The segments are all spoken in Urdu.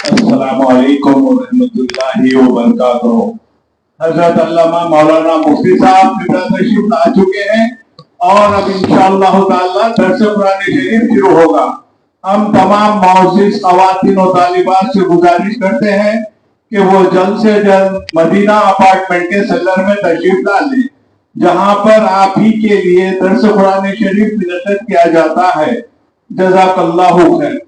السلام علیکم ورحمۃ اللہ وبرکاتہ۔ حضرت علامہ مولانا مفتی صاحب قبلہ تشریف لا چکے ہیں اور اب انشاءاللہ تعالی درس قرآن شریف شروع ہوگا۔ ہم تمام معزز خواتین و طالبات سے گزارش کرتے ہیں کہ وہ جلد سے جلد مدینہ اپارٹمنٹ کے سیلر میں تشریف لا لیں، جہاں پر آپ ہی کے لیے درس قرآن شریف منعقد کیا جاتا ہے۔ جزاک اللہ خیر۔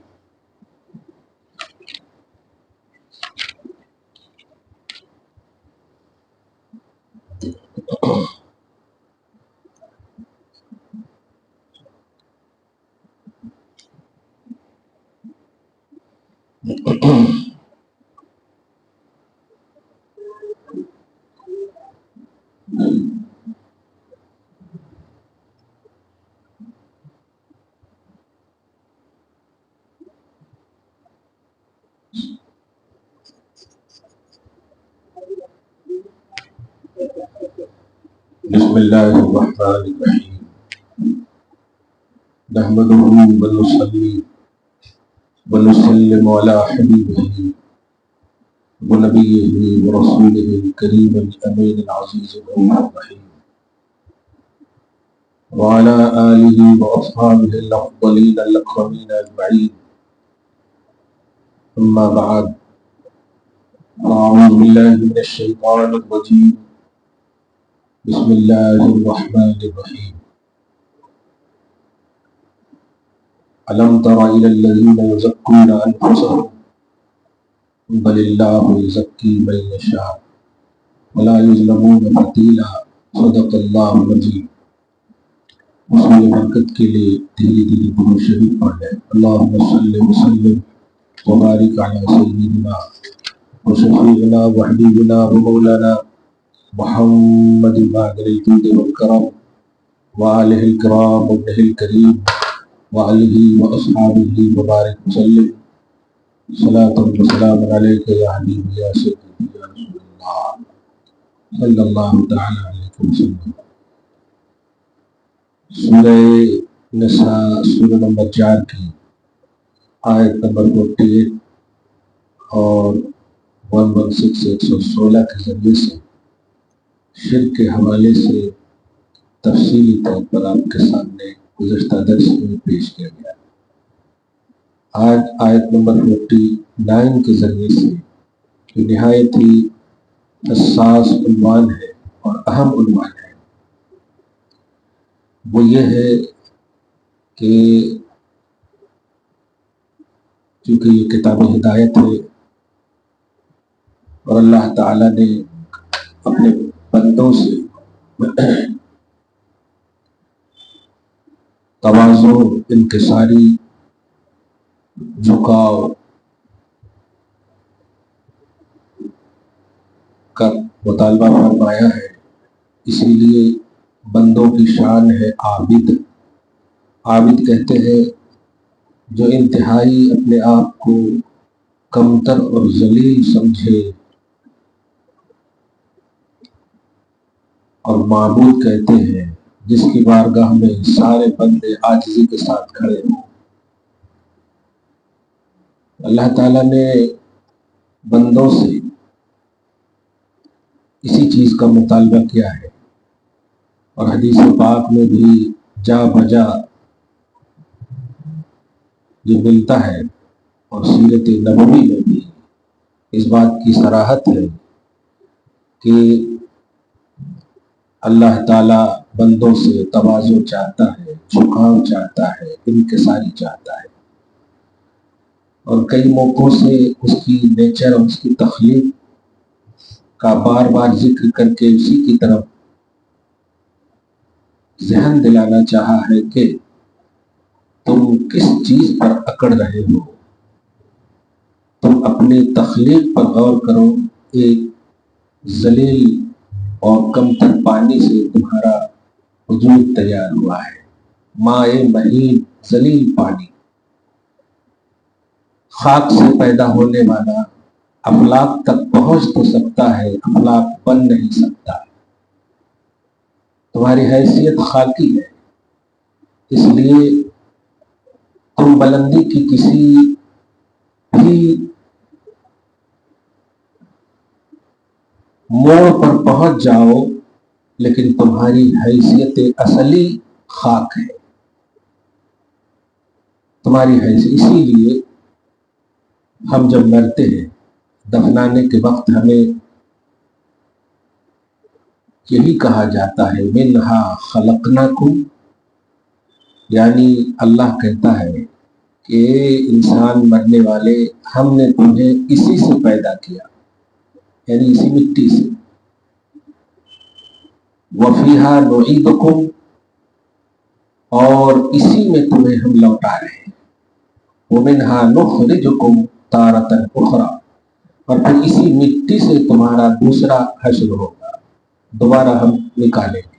بسم اللہ الرحمن الرحیم، نحمدہ ونصلی ونسلم علی حبیبہ ونبیہ ورسولہ الکریم الامین العزیز الرحیم وعلی آلہ واصحابہ الافضلین الاکرمین اجمعین، اما بعد، اعوذ باللہ من الشیطان الرجیم، بسم اللہ الرحمن الرحیم۔ ألم تر إلى الذين يزكون أنفسهم بل الله يزكي من يشاء ولا يظلمون فتيلا، صدق اللہ العظیم۔ حصول برکت کے لیے دھیرے دھیرے درود شریف پڑھ لیں۔ اللہم صل وسلم وبارک علی سیدنا وشفیعنا وحبیبنا ومولانا محمد بادر الجود والکرم وآلہ الکرام وابنہ الکریم وآلہ واصحابہ وبارک وسلم، صلاۃ و سلام علیک یا حبیب یا سیدی یا رسول اللہ صلی اللہ تعالی علیہ وسلم۔ سورہ نساء سورہ نمبر 4 کی آیت نمبر 48 اور 116 116 کے ذریعے سے شرک کے حوالے سے تفصیلی طور پر آپ کے سامنے گزشتہ درس میں پیش کیا گیا۔ آج آیت نمبر 49 کے ذریعے سے جو نہایت ہی حساس عنوان ہے اور اہم عنوان ہے، وہ یہ ہے کہ چونکہ یہ کتاب ہدایت ہے اور اللہ تعالیٰ نے اپنے بندوں سے تواضع، انکساری، جھکاؤ کا مطالبہ فرمایا ہے، اسی لیے بندوں کی شان ہے عابد۔ عابد کہتے ہیں جو انتہائی اپنے آپ کو کمتر اور ذلیل سمجھے، اور معبود کہتے ہیں جس کی بارگاہ میں سارے بندے عاجزی کے ساتھ کھڑے ہوں۔ اللہ تعالیٰ نے بندوں سے اسی چیز کا مطالبہ کیا ہے، اور حدیث پاک میں بھی جا بجا یہ ملتا ہے، اور سیرت نبوی میں بھی اس بات کی صراحت ہے کہ اللہ تعالیٰ بندوں سے تواضع چاہتا ہے، جھکاؤ چاہتا ہے، انکساری چاہتا ہے، اور کئی موقعوں سے اس کی نیچر اور اس کی تخلیق کا بار بار ذکر کر کے اسی کی طرف ذہن دلانا چاہا ہے کہ تم کس چیز پر اکڑ رہے ہو، تم اپنی تخلیق پر غور کرو۔ ایک ذلیل اور کمتر پانی سے تمہارا وجود تیار ہوا ہے، مائع مہین ذلیل پانی، خاک سے پیدا ہونے والا، افلاک تک پہنچ تو سکتا ہے، افلاک بن نہیں سکتا۔ تمہاری حیثیت خاکی ہے، اس لیے بلندی کی کسی بھی موڑ پر پہنچ جاؤ، لیکن تمہاری حیثیت اصلی خاک ہے، تمہاری حیثیت. اسی لیے ہم جب مرتے ہیں دفنانے کے وقت ہمیں یہی کہا جاتا ہے منہا خلقناکم، یعنی اللہ کہتا ہے کہ انسان مرنے والے ہم نے تمہیں اسی سے پیدا کیا، یعنی اسی مٹی سے. وفیہا نعیدکم، اور اسی میں تمہیں ہم لوٹا رہے ہیں. ومنہا نخرجکم تارۃ اخری، اور پھر اسی مٹی سے تمہارا دوسرا حشر ہوگا، دوبارہ ہم نکالیں گے.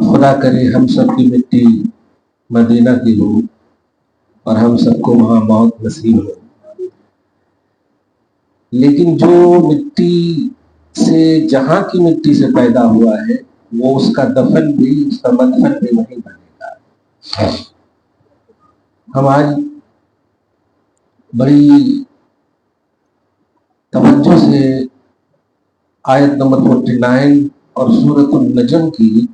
خدا کرے ہم سب کی مٹی مدینہ کی ہو اور ہم سب کو وہاں موت نصیب ہو. لیکن جو مٹی سے جہاں کی مٹی سے پیدا ہوا ہے وہ اس کا دفن بھی، اس کا مدفن بھی وہیں بنے گا. ہم آج بڑی توجہ سے آیت نمبر 49 اور سورۃ النجم کی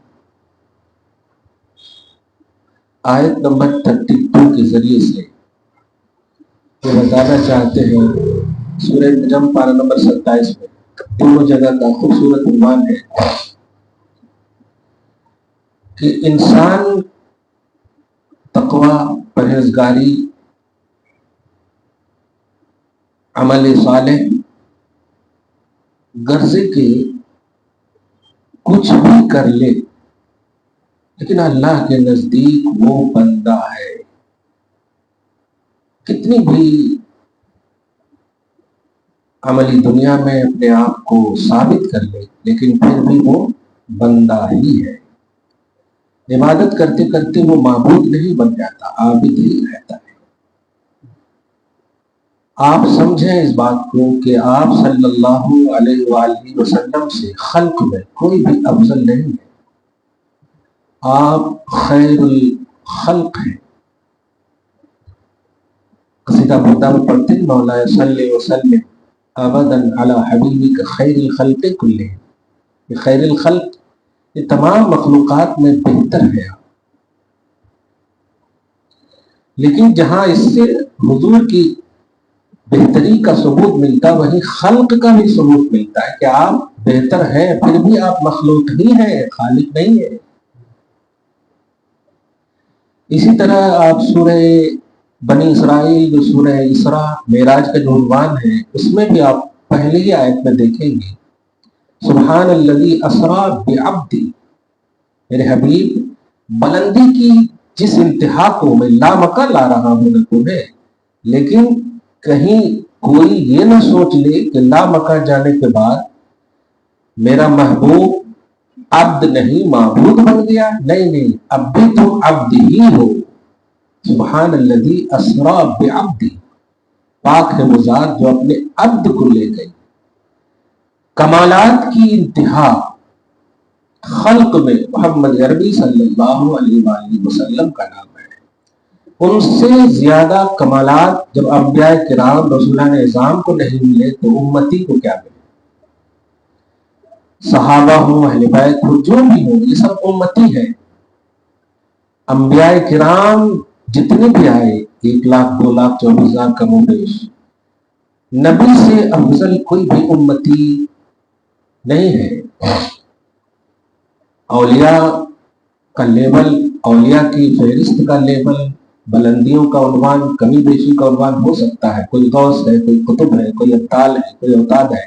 آیت نمبر 32 کے ذریعے سے یہ بتانا چاہتے ہیں. سورہ نجم پارہ نمبر 27 میں دونوں جگہ کا خوبصورت عنوان ہے کہ انسان تقوی، پرہیزگاری، عمل صالح غرضے کے کچھ بھی کر لے، لیکن اللہ کے نزدیک وہ بندہ ہے. کتنی بھی عملی دنیا میں اپنے آپ کو ثابت کر لے، لیکن پھر بھی وہ بندہ ہی ہے. عبادت کرتے کرتے وہ معبود نہیں بن جاتا، عابد ہی رہتا ہے. آپ سمجھیں اس بات کو کہ آپ صلی اللہ علیہ وآلہ وسلم سے خلق میں کوئی بھی افضل نہیں ہے. آپ خیر الخلق ہیں. قصیدہ بردہ میں پڑھتے ہیں مولا صلی وسلم ابدا علی حبیبک خیر الخلق کلہم. یہ خیر الخلق یہ تمام مخلوقات میں بہتر ہے. لیکن جہاں اس سے حضور کی بہتری کا ثبوت ملتا وہیں خلق کا بھی ثبوت ملتا ہے کہ آپ بہتر ہیں، پھر بھی آپ مخلوق ہی ہیں، خالق نہیں ہے. اسی طرح آپ سورہ بنی اسرائیل جو سورہ اسراء معراج کا جو عنوان ہے اس میں بھی آپ پہلی آیت میں دیکھیں گے سبحان الذی اسریٰ بعبدہ. میرے حبیب بلندی کی جس انتہا کو میں لامکہ لا رہا ہوں نہ تمہیں، لیکن کہیں کوئی یہ نہ سوچ لے کہ لامکہ جانے کے بعد میرا محبوب عبد نہیں معبود بن گیا. نہیں، اب بھی تم عبد ہی ہو. سبحان الذی اسریٰ بعبدہ، پاک ہے وہ ذات جو اپنے عبد کو لے گئی. کمالات کی انتہا خلق میں محمد عربی صلی اللہ علیہ وآلہ وسلم کا نام ہے. ان سے زیادہ کمالات جب انبیاء کرام رسولان اعظام کو نہیں ملے تو امتی کو کیا ملے؟ صحابہ ہوں، اہل بیت ہوں، جو بھی ہوں، یہ سب امتی ہے. انبیاء کرام جتنے بھی آئے 1,00,000 2,00,000 24,000 کم و بیش، نبی سے افضل کوئی بھی امتی نہیں ہے. اولیاء کا لیبل، اولیاء کی فہرست کا لیبل، بلندیوں کا عنوان، کمی بیشی کا عنوان ہو سکتا ہے. کوئی غوث ہے، کوئی قطب ہے، کوئی ابطال ہے، کوئی اوتاد ہے،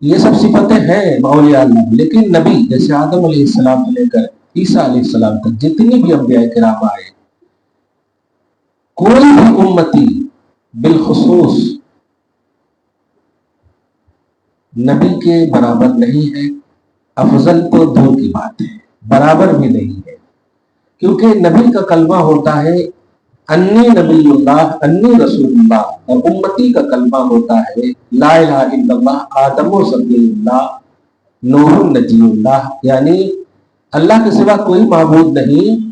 یہ سب صفتیں ہیں اولیاء اللہ. لیکن نبی جیسے آدم علیہ السلام سے لے کر عیسیٰ علیہ السلام تک جتنی بھی انبیاء کرام آئے، کوئی بھی امتی بالخصوص نبی کے برابر نہیں ہے. افضل تو دور کی بات ہے، برابر بھی نہیں ہے. کیونکہ نبی کا کلمہ ہوتا ہے انی نبی اللہ انی رسول اللہ، اور امتی کا کلمہ ہوتا ہے لا الہ الا اللہ آدم و صفی اللہ نوح نجی اللہ. یعنی اللہ کے سوا کوئی معبود نہیں،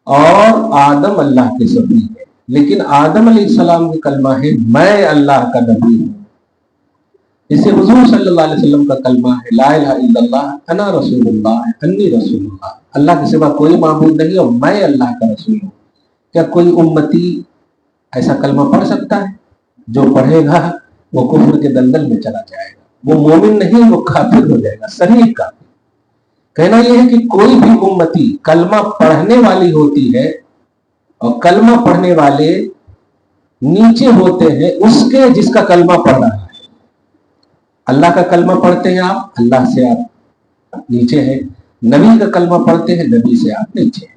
اور آدم اللہ کے سفیر ہے، لیکن آدم علیہ السلام کا کلمہ ہے میں اللہ کا نبی ہوں۔ اسے حضور صلی اللہ علیہ وسلم کا کلمہ ہے لا الہ الا اللہ انا رسول اللہ انی رسول اللہ، اللہ کے سوا کوئی معبود نہیں اور میں اللہ کا رسول ہوں۔ کیا کوئی امتی ایسا کلمہ پڑھ سکتا ہے؟ جو پڑھے گا وہ کفر کے دلدل میں چلا جائے گا، وہ مومن نہیں، وہ کافر ہو جائے گا، صریح کافر۔ کہنا یہ ہے کہ کوئی بھی امتی کلمہ پڑھنے والی ہوتی ہے اور کلمہ پڑھنے والے نیچے ہوتے ہیں اس کے جس کا کلمہ پڑھ رہا ہے۔ اللہ کا کلمہ پڑھتے ہیں آپ، اللہ سے آپ نیچے ہیں، نبی کا کلمہ پڑھتے ہیں، نبی سے آپ نیچے ہیں۔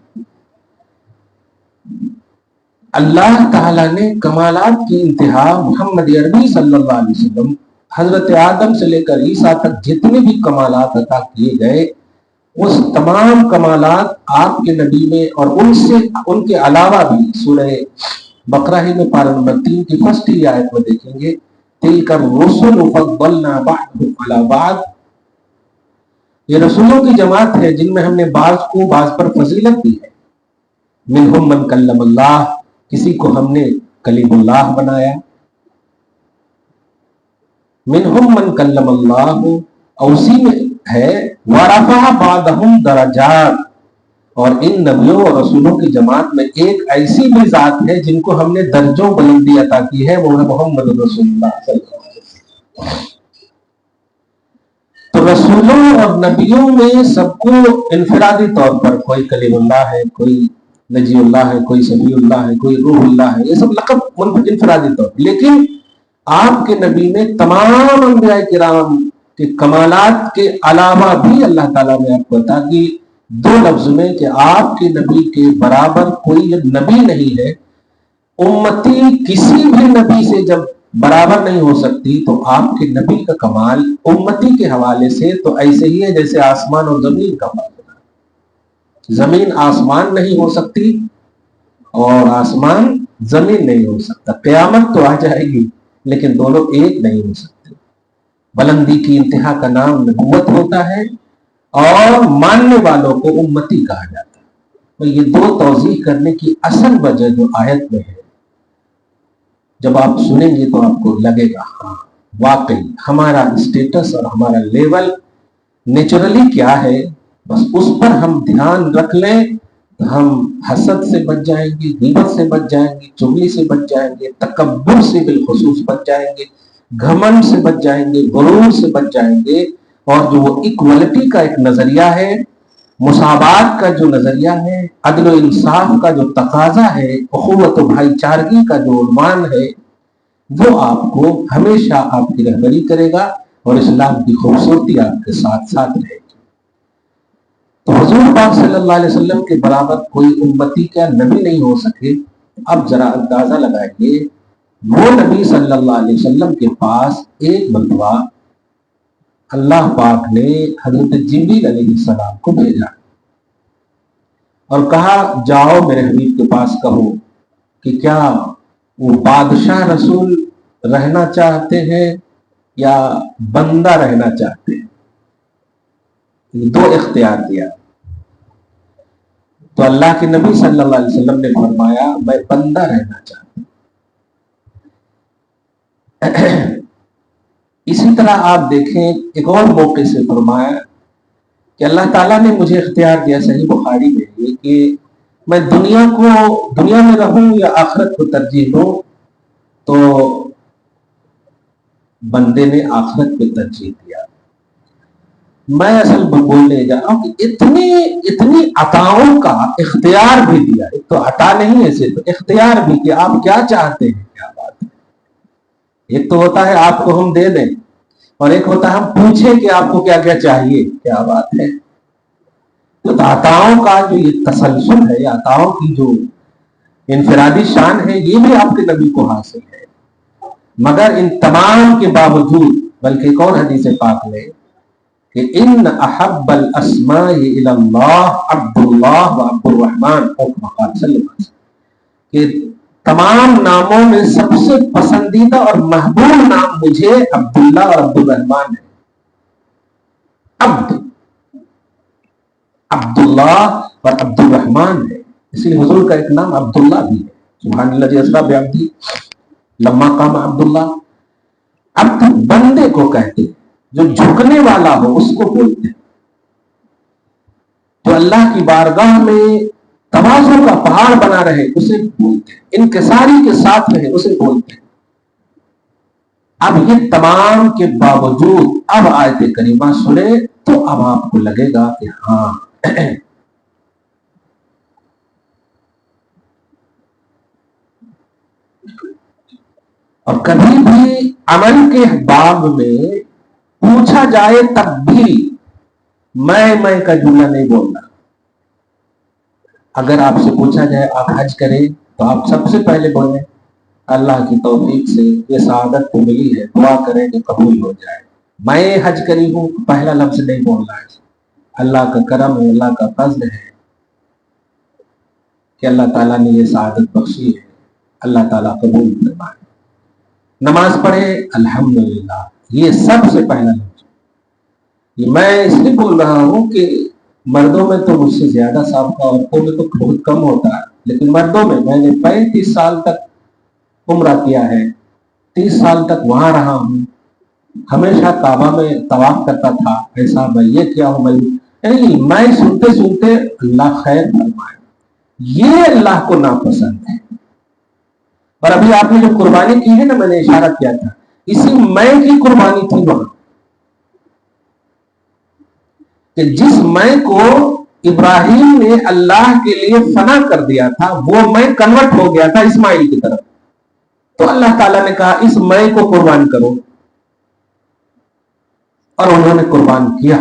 اللہ تعالیٰ نے کمالات کی انتہا محمد عربی صلی اللہ علیہ وسلم، حضرت آدم سے لے کر عیسیٰ تک جتنے بھی کمالات عطا کیے گئے، اس تمام کمالات آپ کے نبی میں اور ان کے علاوہ بھی سورہ بقرہ میں پارہ نمبر 3 کی فرسٹ آیت میں دیکھیں گے تِلْكَ الرُّسُلُ فَضَّلْنَا بَعْضَهُمْ عَلَى بَعْضٍ، یہ رسولوں کی جماعت ہے جن میں ہم نے بعض کو بعض پر فضیلت دی ہے۔ منہم من کلم اللہ، کسی کو ہم نے کلیم اللہ بنایا، منہم من کلم اللہ، اور اسی میں ہے وَرَفَعَ بَعْضَهُمْ دَرَجَاتٍ، اور ان نبیوں اور رسولوں کی جماعت میں ایک ایسی بھی ذات ہے جن کو ہم نے درجوں بلندی عطا کی ہے، وہ ہے محمد رسول اللہ صلی اللہ علیہ وسلم۔ تو رسولوں اور نبیوں میں سب کو انفرادی طور پر کوئی کلیم اللہ ہے، کوئی نجی اللہ ہے، کوئی صفی اللہ ہے، کوئی روح اللہ ہے، یہ سب لقب انفرادی طور پر، لیکن آپ کے نبی میں تمام انبیاء کرام کے کمالات کے علاوہ بھی اللہ تعالیٰ نے آپ کو عطا کی دو لفظ میں کہ آپ کے نبی کے برابر کوئی نبی نہیں ہے۔ امتی کسی بھی نبی سے جب برابر نہیں ہو سکتی تو آپ کے نبی کا کمال امتی کے حوالے سے تو ایسے ہی ہے جیسے آسمان اور زمین کا فاصلہ۔ زمین آسمان نہیں ہو سکتی اور آسمان زمین نہیں ہو سکتا، قیامت تو آ جائے گی لیکن دونوں ایک نہیں ہو سکتے۔ بلندی کی انتہا کا نام نبوت ہوتا ہے اور ماننے والوں کو امتی کہا جاتا ہے۔ تو یہ دو توضیح کرنے کی اصل وجہ جو آیت میں ہے، جب آپ سنیں گے تو آپ کو لگے گا ہاں واقعی ہمارا اسٹیٹس اور ہمارا لیول نیچرلی کیا ہے، بس اس پر ہم دھیان رکھ لیں تو ہم حسد سے بچ جائیں گے، غیبت سے بچ جائیں گے، چغلی سے بچ جائیں گے، تکبر سے بالخصوص بچ جائیں گے، گھمنڈ سے بچ جائیں گے، غرور سے بچ جائیں گے، اور جو وہ ایکوالٹی کا ایک نظریہ ہے، مساوات کا جو نظریہ ہے، عدل و انصاف کا جو تقاضا ہے، اخوت و بھائی چارگی کا جو عنوان ہے، وہ آپ کو ہمیشہ آپ کی رہبری کرے گا اور اسلام کی خوبصورتی آپ کے ساتھ ساتھ رہے گی۔ تو حضور پاک صلی اللہ علیہ وسلم کے برابر کوئی امتی کا نبی نہیں ہو سکے۔ اب ذرا اندازہ لگائیے، وہ نبی صلی اللہ علیہ وسلم کے پاس ایک مرتبہ اللہ پاک نے حضرت جبریل علیہ السلام کو بھیجا اور کہا جاؤ میرے حبیب کے پاس کہو کہ کیا وہ بادشاہ رسول رہنا چاہتے ہیں یا بندہ رہنا چاہتے ہیں، دو اختیار دیا۔ تو اللہ کے نبی صلی اللہ علیہ وسلم نے فرمایا میں بندہ رہنا چاہتا ہوں۔ اسی طرح آپ دیکھیں ایک اور موقع سے فرمایا کہ اللہ تعالیٰ نے مجھے اختیار دیا، صحیح بخاری میں، کہ میں دنیا میں رہوں یا آخرت کو ترجیح دوں، تو بندے نے آخرت کو ترجیح دیا۔ میں اصل بولنے جا رہا ہوں کہ اتنی عطاؤں کا اختیار بھی دیا، ایک تو عطا نہیں ہے صرف اختیار بھی کہ آپ کیا چاہتے ہیں، کیا بات ہے۔ ایک تو ہوتا ہے آپ کو ہم دے دیں اور ایک ہوتا ہے ہم پوچھیں کہ آپ کو کیا کیا چاہیے، کیا بات ہے۔ تو عطاؤں کا جو یہ تسلسل ہے، عطاؤں کی جو انفرادی شان ہے، یہ بھی آپ کے نبی کو حاصل ہے۔ مگر ان تمام کے باوجود، بلکہ ایک اور حدیث پاک میں کہ ان احب الاسماء الی اللہ عبد اللہ و عبد الرحمن، کہ تمام ناموں میں سب سے پسندیدہ اور محبوب نام مجھے عبداللہ اور عبد الرحمن ہے۔ عبداللہ اور عبد الرحمن ہے۔ اسی لیے حضور کا ایک نام عبداللہ بھی ہے. سبحان اللہ اسرا بعبدہ لما قام عبداللہ. عبد بندے کو کہتے ہیں، جو جھکنے والا ہو اس کو بولتے ہیں، جو اللہ کی بارگاہ میں تواضع کا پہاڑ بنا رہے اسے بولتے ہیں، انکساری کے ساتھ رہے اسے بولتے ہیں. اب یہ تمام کے باوجود اب آیت کریمہ سنے تو اب آپ کو لگے گا کہ ہاں اور کبھی بھی عمل کے باب میں پوچھا جائے تب بھی میں کا جملہ نہیں بولنا. اگر آپ سے پوچھا جائے آپ حج کریں تو آپ سب سے پہلے بولیں اللہ کی توفیق سے یہ سعادت کو ملی ہے، دعا کریں کہ قبول ہو جائے. میں حج کری ہوں پہلا لفظ نہیں بولنا ہے. اللہ کا کرم ہے، اللہ کا فضل ہے کہ اللہ تعالیٰ نے یہ سعادت بخشی ہے، اللہ تعالیٰ قبول فرمائے. نماز پڑھے الحمدللہ، یہ سب سے پہلا لفظ. میں اس لیے بول رہا ہوں کہ مردوں میں تو مجھ سے زیادہ سابقہ، عورتوں میں تو بہت کم ہوتا ہے، لیکن مردوں میں نے 35 سال تک عمرہ کیا ہے، 30 سال تک وہاں رہا ہوں، ہمیشہ کعبہ میں طواف کرتا تھا، ایسا میں یہ کیا ہوں یعنی میں سنتے سنتے اللہ خیر فرمائے، یہ اللہ کو ناپسند ہے. اور ابھی آپ نے جو قربانی کی ہے نا، میں نے اشارہ کیا تھا اسی میں کی قربانی تھی وہاں، کہ جس میں کو ابراہیم نے اللہ کے لیے فنا کر دیا تھا وہ میں کنورٹ ہو گیا تھا اسماعیل کی طرف. تو اللہ تعالیٰ نے کہا اس میں کو قربان کرو، اور انہوں نے قربان کیا.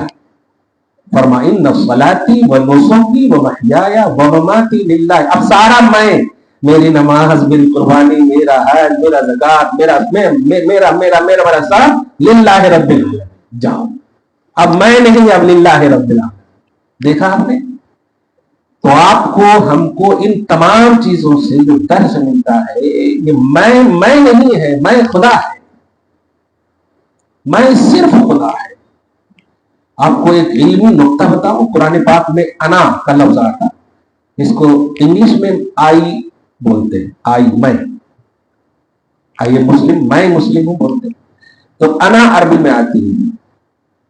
فرمایا ان صلاتی و نسکی و محیای و مماتی للہ. اب سارا میں، میری نماز، میری قربانی، میرا حج، میرا زکات، میرا میرا میرا میرا میرا سب للہ رب العالمین. جاؤ اب میں نہیں، اب للہ رب العالمین. دیکھا آپ نے؟ تو آپ کو ہم کو ان تمام چیزوں سے جو درس ملتا ہے یہ میں نہیں ہے، میں خدا ہے، میں صرف خدا ہے. آپ کو ایک علمی نقطہ بتاؤں، قرآن پاک میں انا کا لفظ آتا، اس کو انگلش میں آئی بولتے ہیں، آئی میں، آئی مسلم، میں مسلم ہوں بولتے ہیں. تو انا عربی میں آتی ہے،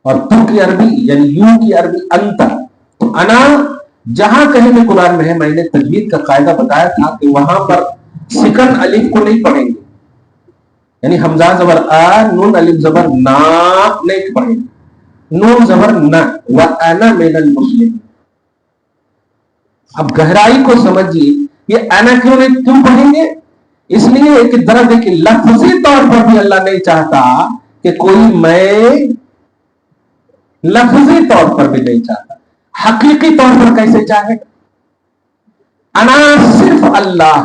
اور تو کی عربی یعنی یو کی عربی انت. تو انا جہاں کہیں بھی قرآن میں ہے، میں نے تجوید کا قاعدہ بتایا تھا کہ وہاں پر سکن الف کو نہیں پڑھیں گے، یعنی حمزہ زبر آ، نون الف زبر نا نہیں پڑھیں گے، نون زبر نہ، وَأَنَا مِنَ الْمُسْلِمِينَ. اب گہرائی کو سمجھیے، یہ انا کیوں پڑھیں گے؟ اس لیے کہ درد ہے کہ لفظی طور پر بھی اللہ نہیں چاہتا کہ کوئی میں، لفظی طور پر بھی نہیں چاہتا، حقیقی طور پر کیسے چاہے؟ انا صرف اللہ،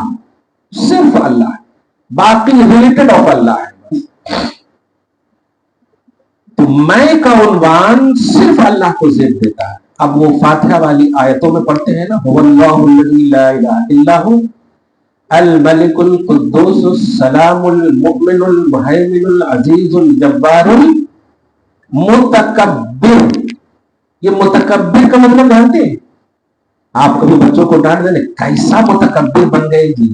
صرف اللہ، باقی ریلیٹڈ آف اللہ ہے. تو میں کا عنوان صرف اللہ کو ضد دیتا ہے. اب وہ فاتحہ والی آیتوں میں پڑھتے ہیں نا، هو اللہ الذی لا الہ الا هو الملک القدوس السلام المؤمن المہیمن العزیز الجبار المتکبر. یہ متکبر کا مطلب جانتے ہیں آپ؟ کبھی بچوں کو ڈانٹ دینے کیسا متکبر بن گئے جی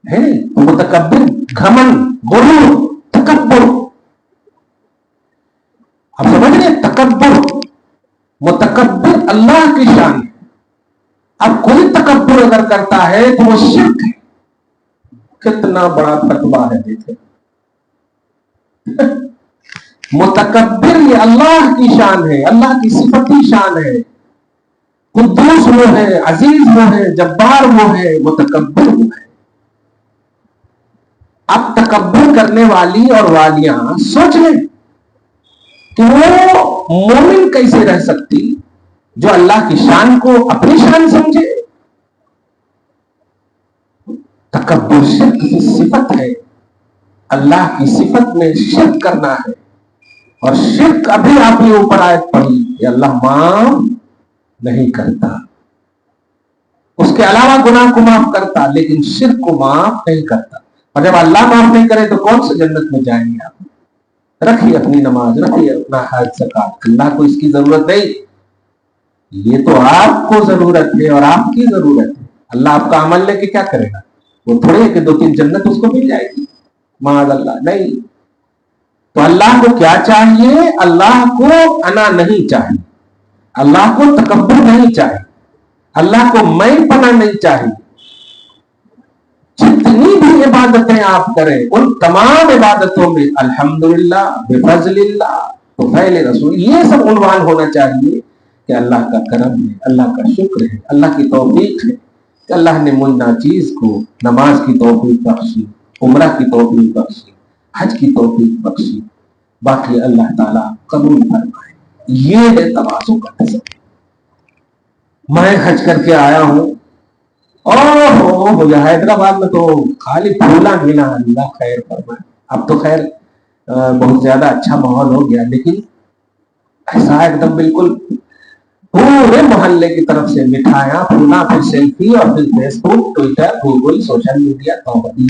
ہے، متکبر، گھمن، غرور، تکبر. اب سمجھ رہے تکبر، متکبر اللہ کی شان ہے. اب کوئی تکبر اگر کرتا ہے تو وہ شرک ہے. کتنا بڑا فتویٰ ہے دیکھیں. متکبر یہ اللہ کی شان ہے، اللہ کی صفتی شان ہے. قدوس وہ ہے، عزیز وہ ہے، جبار وہ ہے، متکبر وہ ہے. اب تکبر کرنے والی اور والیاں سوچ لیں کہ وہ مومن کیسے رہ سکتی جو اللہ کی شان کو اپنی شان سمجھے. تکبر شرک کی صفت ہے، اللہ کی صفت میں شرک کرنا ہے. اور شرک ابھی آپ نے اوپر آیت پڑھی کہ اللہ معاف نہیں کرتا، اس کے علاوہ گناہ کو معاف کرتا لیکن شرک کو معاف نہیں کرتا. اور جب اللہ معاف نہیں کرے تو کون سے جنت میں جائیں گے آپ؟ رکھیے اپنی نماز، رکھیے اپنا حج زکات، اللہ کو اس کی ضرورت نہیں. یہ تو آپ کو ضرورت ہے اور آپ کی ضرورت ہے. اللہ آپ کا عمل لے کے کیا کرے گا؟ وہ تھوڑے کہ 2-3 جنت اس کو مل جائے گی، معاذ اللہ، نہیں۔ تو اللہ کو کیا چاہیے؟ اللہ کو انا نہیں چاہیے، اللہ کو تکبر نہیں چاہیے، اللہ کو میں پنا نہیں چاہیے۔ جتنی بھی عبادتیں آپ کریں ان تمام عبادتوں میں الحمدللہ، بفضل اللہ، بفعل رسول، یہ سب عنوان ہونا چاہیے کہ اللہ کا کرم ہے، اللہ کا شکر ہے، اللہ کی توفیق ہے کہ اللہ نے مجھ ناچیز کو نماز کی توفیق بخشی، عمرہ کی توفیق بخشی، حج کی توفیق بخشی، باقی اللہ تعالیٰ قبول فرمائے۔ یہ ہے تواضع کا تصور۔ میں حج کر کے آیا ہوں، مجھے حیدرآباد میں تو خالی پھولا گنا، اللہ خیر فرمائے۔ اب تو خیر بہت زیادہ اچھا ماحول ہو گیا، لیکن ایسا ایک دم بالکل پورے محلے کی طرف سے مٹھائیاں، پھولا، پھر سیلفی، اور پھر فیس بک، ٹویٹر، گوگل، سوشل میڈیا،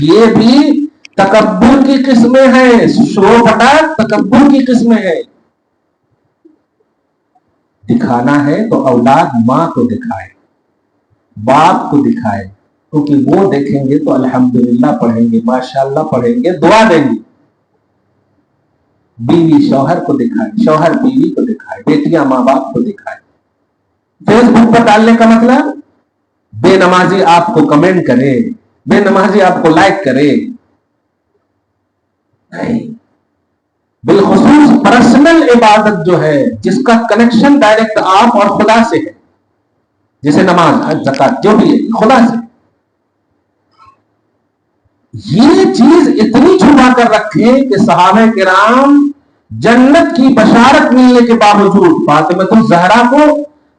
یہ بھی تکبر کی قسمیں ہیں، شو بٹا تکبر کی قسمیں ہیں۔ دکھانا ہے تو اولاد ماں کو دکھائے، باپ کو دکھائے، کیونکہ وہ دیکھیں گے تو الحمدللہ پڑھیں گے، ماشاءاللہ پڑھیں گے، دعا دیں گے۔ بیوی شوہر کو دکھائے، شوہر بیوی کو دکھائے، بیٹیاں ماں باپ کو دکھائے۔ فیس بک پر ڈالنے کا مطلب بے نمازی آپ کو کمنٹ کرے، بے نمازی آپ کو لائک کرے، نہیں۔ بالخصوص پرسنل عبادت جو ہے، جس کا کنیکشن ڈائریکٹ آپ اور خدا سے ہے، جیسے نماز، زکات، جو بھی ہے خدا سے، یہ چیز اتنی چھپا کر رکھے کہ صحابہ کرام جنت کی بشارت ملنے کے باوجود، فاطمہ الزہرا کو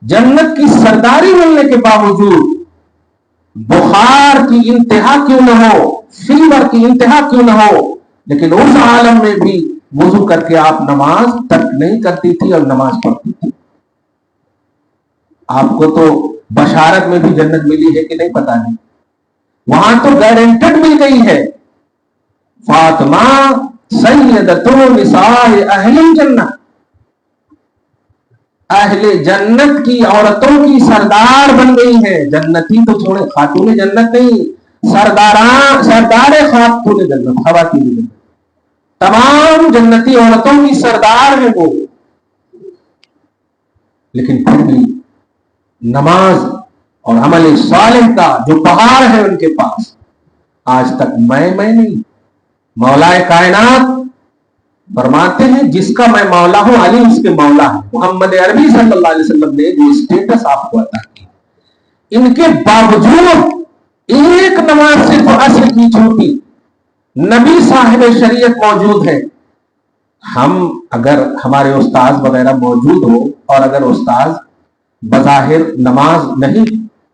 جنت کی سرداری ملنے کے باوجود، بخار کی انتہا کیوں نہ ہو، فیور کی انتہا کیوں نہ ہو، لیکن اس عالم میں بھی وضو کر کے آپ نماز ترک نہیں کرتی تھی اور نماز پڑھتی تھی۔ آپ کو تو بشارت میں بھی جنت ملی ہے کہ نہیں پتا نہیں، وہاں تو گارنٹڈ مل گئی ہے، فاطمہ سیدۃ نساء اہل الجنہ، اہل جنت کی عورتوں کی سردار بن گئی ہے۔ جنتی تو چھوڑے، خاتون جنت نہیں، سردار خاتون جنت، خواتین جنت، تمام جنتی عورتوں کی سردار ہے وہ۔ لیکن پھر بھی نماز اور عمل صالح کا جو پہاڑ ہے ان کے پاس، آج تک میں نہیں۔ مولا کائنات فرماتے ہیں جس کا میں مولا ہوں، علی اس کے مولا ہے۔ محمد عربی صلی اللہ علیہ وسلم نے جو اسٹیٹس آپ کو عطا کی، ان کے باوجود ایک نماز صرف عصر کی چھوٹی، نبی صاحب شریعت موجود ہے، ہم اگر ہمارے استاذ وغیرہ موجود ہو اور اگر استاذ بظاہر نماز نہیں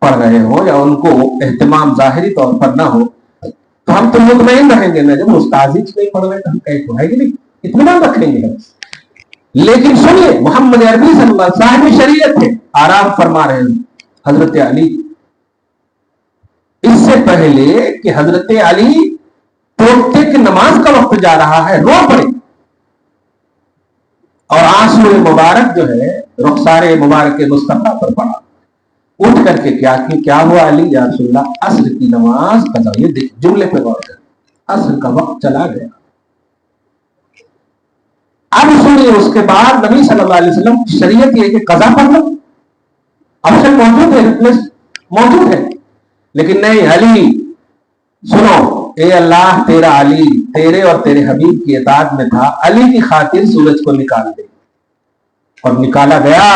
پڑھ رہے ہو یا ان کو اہتمام ظاہری طور پر نہ ہو، تو ہم تو مطمئن رہیں گے نا، جب استاذ ہی نہیں پڑھ رہے تو ہم کیسے ہے کہ نہیں، اطمینان رکھیں گے۔ لیکن سنیے، محمد عربی صلی اللہ علیہ وسلم صاحب شریعت ہے، آرام فرما رہے ہیں حضرت علی، اس سے پہلے کہ حضرت علی ٹوٹتے کہ نماز کا وقت جا رہا ہے، رو پڑے اور آنسو مبارک جو ہے رخسار مبارک مصطفیٰ پر پڑا، اٹھ کر کے کیا ہوا علی یا رسول اللہ، عصر کی نماز قضا۔ یہ دیکھ جملے پہ غور کر، عصر کا وقت چلا گیا۔ اب سنیے، اس کے بعد نبی صلی اللہ علیہ وسلم کی شریعت یہ کہ قضا پڑھ لو، آپشن موجود ہے، ریپلیس موجود ہے، لیکن نہیں، علی سنو، اے اللہ تیرا علی تیرے اور تیرے حبیب کی اطاعت میں تھا، علی کی خاطر سورج کو نکال دے، اور نکالا گیا۔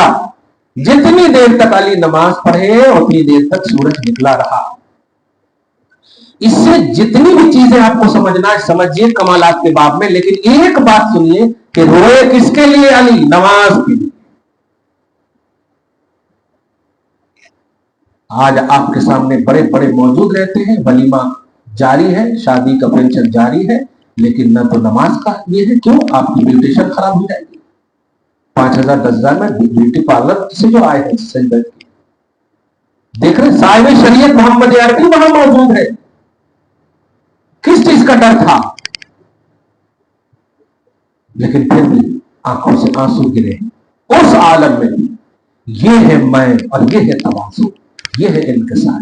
جتنی دیر تک علی نماز پڑھے اتنی دیر تک سورج نکلا رہا۔ اس سے جتنی بھی چیزیں آپ کو سمجھنا ہے سمجھیے کمالات کے باب میں، لیکن ایک بات سنیے کہ روئے کس کے لیے؟ علی، نماز کے لیے۔ آج آپ کے سامنے بڑے بڑے موجود رہتے ہیں، ولیمہ جاری ہے، شادی کا فنکشن جاری ہے، لیکن نہ تو نماز کا یہ ہے، کیوں؟ آپ کی بیوٹیشن خراب ہو جائے گی۔ 5,000 10,000 میں بیوٹی پارلر سے جو آئے ہیں سجدہ کی، دیکھ رہے صاحب شریعت محمد عربی وہاں موجود ہے، کس چیز کا ڈر تھا؟ لیکن پھر بھی آنکھوں سے آنسو گرے اس عالم میں۔ یہ ہے میں اور یہ ہے تواضع، یہ ہے انکسار۔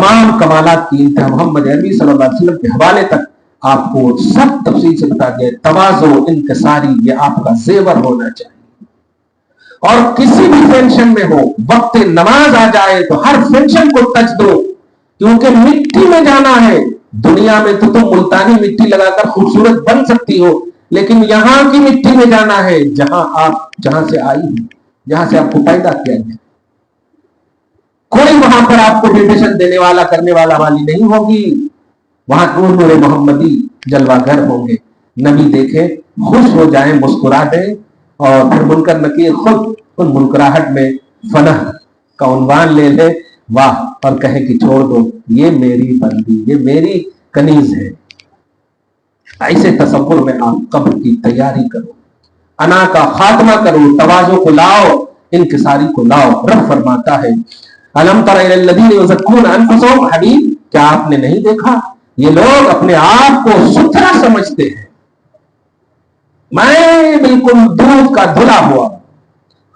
تمام کمالات کی انتہا محمد عربی صلی اللہ علیہ وسلم کے حوالے تک آپ کو سب تفصیل سے بتا دیا. تواضع انکساری یہ آپ کا زیور ہونا چاہیے. اور کسی بھی فنکشن میں ہو, وقت نماز آ جائے تو ہر فنکشن کو ٹچ دو, کیونکہ مٹی میں جانا ہے. دنیا میں تو تم ملتانی مٹی لگا کر خوبصورت بن سکتی ہو, لیکن یہاں کی مٹی میں جانا ہے جہاں سے آئی ہے, جہاں سے آپ کو پیدا کیا گیا. کوئی وہاں پر آپ کو انویٹیشن دینے والا کرنے والی نہیں ہوگی. وہاں نور محمدی جلوہ گر ہوں گے. نبی دیکھیں, خوش ہو جائیں, مسکرا دیں, اور پھر منکر نکیر خود ان منکراہٹ میں فنح کا عنوان لے لے, واہ, اور کہیں کہ چھوڑ دو, یہ میری بندی, یہ میری کنیز ہے. ایسے تصور میں آپ قبر کی تیاری کرو, انا کا خاتمہ کرو, تواضع کو لاؤ, انکساری کو لاؤ. رب فرماتا ہے الم تر الی الذین یزکون انفسہم, حبیب کیا آپ نے نہیں دیکھا یہ لوگ اپنے آپ کو ستھرا سمجھتے ہیں, میں بالکل دودھ کا دھلا ہوا.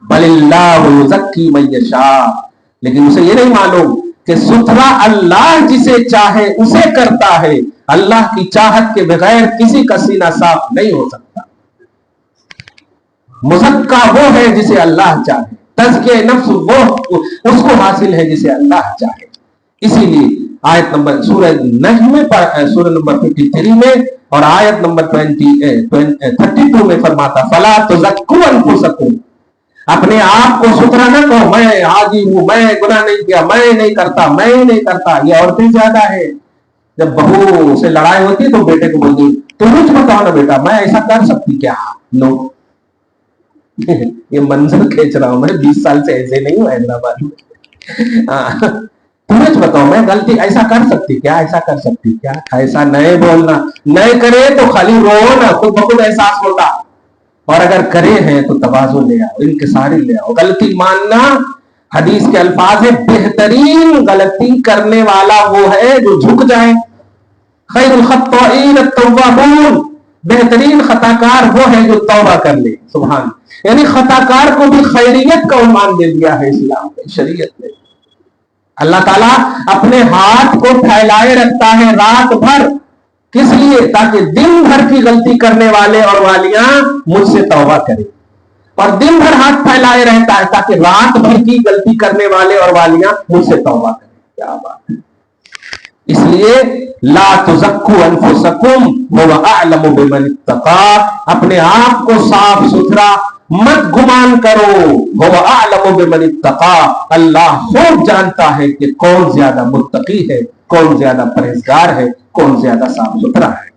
بل اللہ یزکی من یشاء, لیکن اسے یہ نہیں معلوم کہ ستھرا اللہ جسے چاہے اسے کرتا ہے. اللہ کی چاہت کے بغیر کسی کا سینہ صاف نہیں ہو سکتا. مزکا وہ ہے جسے اللہ چاہے, تزکیہ نفس وہ اس کو حاصل ہے جسے اللہ چاہے. اسی لیے آیت نمبر سورہ نجم میں, سورہ نمبر 53 میں اور آیت نمبر 32 میں فرماتا فلا تزکوا انفسکم, اپنے آپ کو ستھرا نہ کہو, میں حاجی ہوں, میں گناہ نہیں کیا, میں نہیں کرتا. یہ عورتیں زیادہ ہے. جب بہو سے لڑائی ہوتی ہے تو بیٹے کو بولتی تو مجھ بتاؤ نا بیٹا, میں ایسا کر سکتی کیا؟ نو, یہ منظر کھینچ رہا ہوں میں, 20 سال سے ایسے نہیں ہوں حیدرآباد میں. تمہیں بتاؤ میں غلطی ایسا کر سکتی کیا, ایسا کر سکتی کیا؟ ایسا نہیں بولنا, نہیں کرے تو خالی رو نا, خود بخود احساس ہوتا, اور اگر کرے ہیں تو تواضع لے آؤ, انکساری لے آؤ. غلطی ماننا, حدیث کے الفاظ ہے بہترین غلطی کرنے والا وہ ہے جو جھک جائے. خیر الخطائین التوابون, بہترین خطا کار وہ ہے جو توبہ کر لے. سبحان, یعنی خطا کار کو بھی خیریت کا عنوان دے دیا ہے اسلام میں, شریعت میں. اللہ تعالیٰ اپنے ہاتھ کو پھیلائے رکھتا ہے رات بھر, کس لیے؟ تاکہ دن بھر کی غلطی کرنے والے اور والیاں مجھ سے توبہ کریں, اور دن بھر ہاتھ پھیلائے رہتا ہے تاکہ رات بھر کی غلطی کرنے والے اور والیاں مجھ سے توبہ کریں. کیا بات ہے. اس لیے لا تزکوا انفسکم هو اعلم بمن اتقى, اپنے آپ کو صاف ستھرا مت گمان کرو. هو اعلم بمن اتقى, اللہ خوب جانتا ہے کہ کون زیادہ متقی ہے, کون زیادہ پرہیزگار ہے, کون زیادہ صاف ستھرا ہے.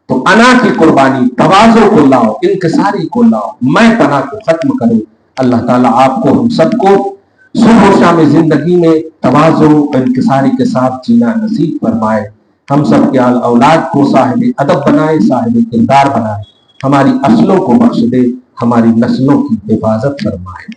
تو انا کی قربانی, تواضع کو لاؤ, انکساری کو لاؤ, میں پناہ کو ختم کروں. اللہ تعالیٰ آپ کو, ہم سب کو صبح و شام زندگی میں تواضع و انکساری کے ساتھ جینا نصیب فرمائے. ہم سب کے اولاد کو صاحب ادب بنائے, صاحب کردار بنائے, ہماری اصلوں کو بخش دے, ہماری نسلوں کی حفاظت فرمائے.